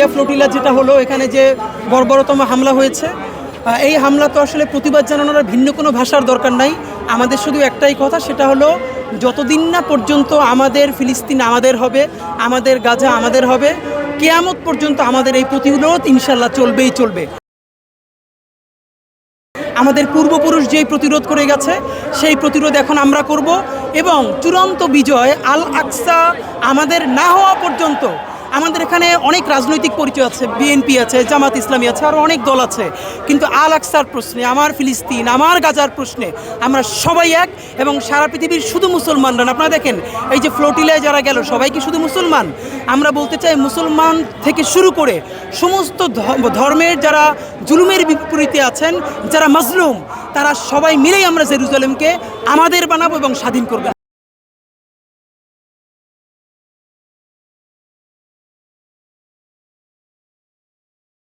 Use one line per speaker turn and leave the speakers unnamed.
গালিয়া flotilla যেটা হলো, এখানে যে বর্বরতম হামলা হয়েছে, এই হামলা তো আসলে প্রতিবাদ জানানোর ভিন্ন কোনো ভাষার দরকার নাই। আমাদের শুধু একটাই কথা, সেটা হলো যতদিন না পর্যন্ত আমাদের ফিলিস্তিন আমাদের হবে, আমাদের গাজা আমাদের হবে, কিয়ামত পর্যন্ত আমাদের এই প্রতিরোধ ইনশাল্লাহ চলবেই চলবে। আমাদের পূর্বপুরুষ যেই প্রতিরোধ করে গেছে সেই প্রতিরোধ এখন আমরা করব, এবং চূড়ান্ত বিজয় আল আকসা আমাদের না হওয়া পর্যন্ত। আমাদের এখানে অনেক রাজনৈতিক পরিচয় আছে, বিএনপি আছে, জামাত ইসলামী আছে, আরও অনেক দল আছে, কিন্তু আল আকসার প্রশ্নে, আমার ফিলিস্তিন, আমার গাজার প্রশ্নে আমরা সবাই এক। এবং সারা পৃথিবীর শুধু মুসলমানরা, আপনারা দেখেন এই যে ফ্লোটিলায় যারা গেল সবাই কি শুধু মুসলমান? আমরা বলতে চাই মুসলমান থেকে শুরু করে সমস্ত ধর্মের যারা জুলুমের বিপরীতে আছেন, যারা মাজলুম, তারা সবাই মিলেই আমরা জেরুজালেমকে আমাদের বানাবো এবং স্বাধীন করবো।